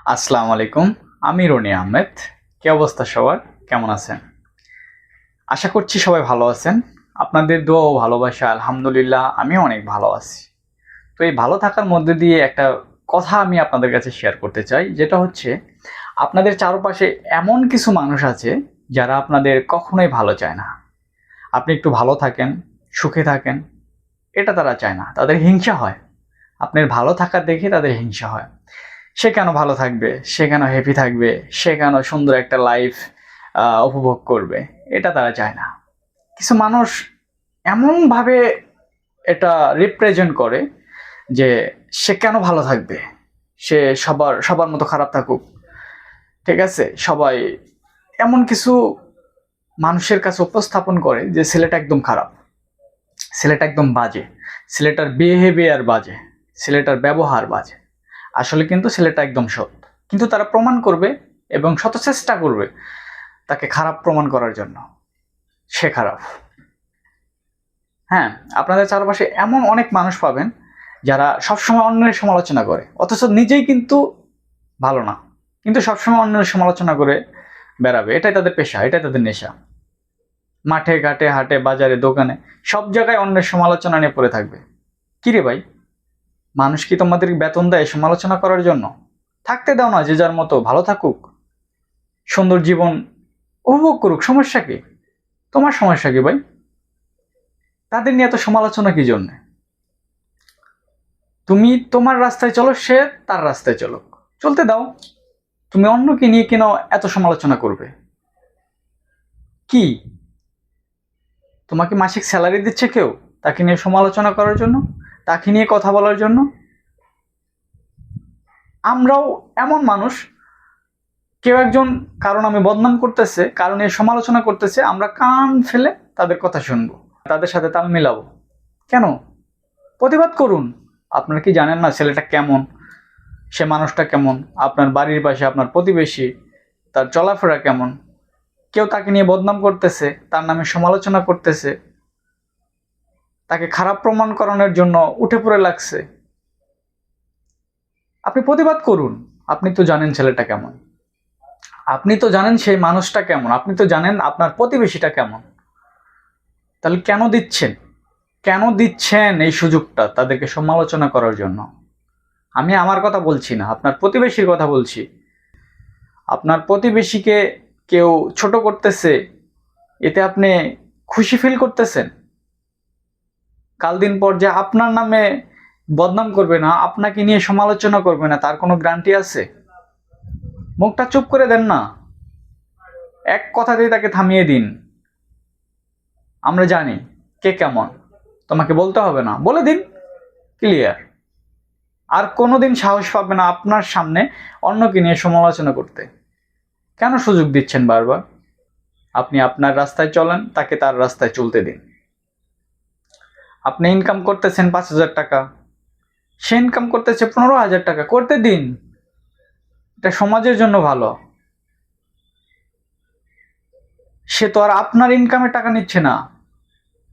আসসালামু আলাইকুম। আমি রনি আহমেদ। কি অবস্থা সবার? কেমন আছেন? আশা করছি সবাই ভালো আছেন। আপনাদের দোয়া ও ভালোবাসা আলহামদুলিল্লাহ আমিও অনেক ভালো আছি। তো এই ভালো থাকার মধ্যে দিয়ে একটা কথা আমি আপনাদের কাছে শেয়ার করতে চাই, যেটা হচ্ছে আপনাদের চারপাশে এমন কিছু মানুষ আছে যারা আপনাদের কখনোই ভালো চায় না। আপনি একটু ভালো থাকেন, সুখে থাকেন, এটা তারা চায় না। তাদের হিংসা হয়। আপনার ভালো থাকা দেখে তাদের হিংসা হয়। সে কেন ভালো থাকবে, সে কেন হ্যাপি থাকবে, সে কেন সুন্দর একটা লাইফ উপভোগ করবে, এটা তারা চায় না। কিছু মানুষ এমনভাবে এটা রিপ্রেজেন্ট করে যে সে কেন ভালো থাকবে, সে সবার সবার মতো খারাপ থাকুক, ঠিক আছে। সবাই এমন কিছু মানুষের কাছে উপস্থাপন করে যে ছেলেটা একদম খারাপ, ছেলেটা একদম বাজে, ছেলেটার বিহেভিয়ার বাজে, ছেলেটার ব্যবহার বাজে। আসলে কিন্তু ছেলেটা একদম সৎ, কিন্তু তারা প্রমাণ করবে এবং শত চেষ্টা করবে তাকে খারাপ প্রমাণ করার জন্য সে খারাপ। হ্যাঁ, আপনাদের চারপাশে এমন অনেক মানুষ পাবেন যারা সবসময় অন্যের সমালোচনা করে, অথচ নিজেই কিন্তু ভালো না, কিন্তু সবসময় অন্যের সমালোচনা করে বেড়াবে। এটাই তাদের পেশা, এটাই তাদের নেশা। মাঠে ঘাটে হাটে বাজারে দোকানে সব জায়গায় অন্যের সমালোচনা নিয়ে পড়ে থাকবে। কি রে ভাই, মানুষ কি তোমাদের বেতন দেয় সমালোচনা করার জন্য? থাকতে দাও না, যে যার মতো ভালো থাকুক, সুন্দর জীবন উপভোগ করুক। সমস্যা কি? তোমার সমস্যা কি ভাই? তাদের নিয়ে এত সমালোচনা কি জন্য? তুমি তোমার রাস্তায় চলো, সে তার রাস্তায় চলো, চলতে দাও। তুমি অন্যকে নিয়ে কেন এত সমালোচনা করবে? কি তোমাকে মাসিক স্যালারি দিচ্ছে কেউ তাকে নিয়ে সমালোচনা করার জন্য, তাকে নিয়ে কথা বলার জন্য? আমরাও এমন মানুষ, কেউ একজন কারণ আমি বদনাম করতেছে, কারণ এই সমালোচনা করতেছে, আমরা কান ফেলে তাদের কথা শুনবো, তাদের সাথে তাল মিলাবো। কেন? প্রতিবাদ করুন। আপনারা কি জানেন না ছেলেটা কেমন, সে মানুষটা কেমন, আপনার বাড়ির পাশে আপনার প্রতিবেশী, তার চলাফেরা কেমন? কেউ তাকে নিয়ে বদনাম করতেছে, তার নামে সমালোচনা করতেছে, তাকে খারাপ প্রমাণ করানোর জন্য উঠে পড়ে লাগছে। আপনি প্রতিবাদ করুন। আপনি তো জানেন ছেলেটা কেমন, আপনি তো জানেন সেই মানুষটা কেমন, আপনি তো জানেন আপনার প্রতিবেশীটা কেমন। তাহলে কেন দিচ্ছেন, কেন দিচ্ছেন এই সুযোগটা তাদেরকে সমালোচনা করার জন্য? আমি আমার কথা বলছি না, আপনার প্রতিবেশীর কথা বলছি। আপনার প্রতিবেশীকে কেউ ছোট করতেছে, এতে আপনি খুশি ফিল করতেছেন? কাল দিন পর যে আপনার নামে বদনাম করবে না, আপনাকে নিয়ে সমালোচনা করবে না, তার কোনো গ্যারান্টি আছে? মুখটা চুপ করে দেন না, এক কথাতেই তাকে থামিয়ে দিন। আমরা জানি কে কেমন, তোমাকে বলতে হবে না, বলে দিন, ক্লিয়ার। আর কোনোদিন সাহস পাবে না আপনার সামনে অন্যকে নিয়ে সমালোচনা করতে। কেন সুযোগ দিচ্ছেন বারবার? আপনি আপনার রাস্তায় চলেন, তাকে তার রাস্তায় চলতে দিন। আপনি ইনকাম করতেছেন 5,000 টাকা, সে ইনকাম করতেছে 15,000 টাকা, করতে দিন। এটা সমাজের জন্য ভালো। সে তো আর আপনার ইনকামের টাকা নিচ্ছে না।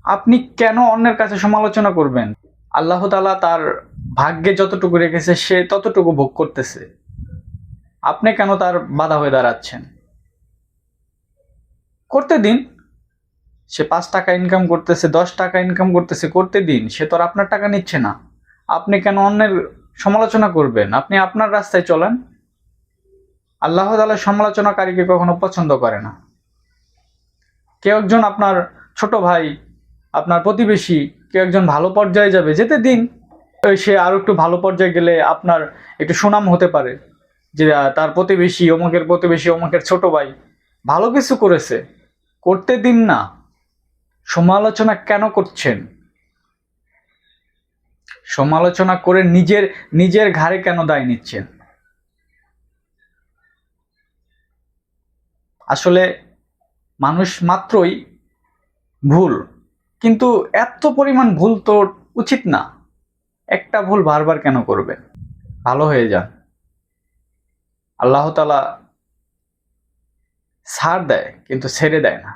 আপনি কেন অন্যের কাছে সমালোচনা করবেন? আল্লাহ তাআলা তার ভাগ্যে যতটুকু রেখেছে সে ততটুকু ভোগ করতেছে, আপনি কেন তার বাধা হয়ে দাঁড়াচ্ছেন? করতে দিন। সে 5 টাকা ইনকাম করতেছে, 10 টাকা ইনকাম করতেছে, করতে দিন। সে তো আর আপনার টাকা নিচ্ছে না। আপনি কেন অন্যের সমালোচনা করবেন? আপনি আপনার রাস্তায় চলেন। আল্লাহ তাআলা সমালোচনাকারীকে কখনো পছন্দ করে না। কেউ একজন আপনার ছোট ভাই, আপনার প্রতিবেশী, কেউ একজন ভালো পর্যায়ে যাবে, যেতে দিন। সে আরো একটু ভালো পর্যায়ে গেলে আপনার একটু সুনাম হতে পারে যে তার প্রতিবেশী অমুকের প্রতিবেশী অমুকের ছোট ভাই ভালো কিছু করেছে, করতে দিন না। সমালোচনা কেন করছেন? সমালোচনা করে নিজের নিজের ঘাড়ে কেন দায় নিচ্ছেন? আসলে মানুষ মাত্রই ভুল, কিন্তু এত পরিমাণ ভুল তো উচিত না। একটা ভুল বারবার কেন করবেন? ভালো হয়ে যান। আল্লাহ তাআলা ছাড় দেয় কিন্তু ছেড়ে দেয় না।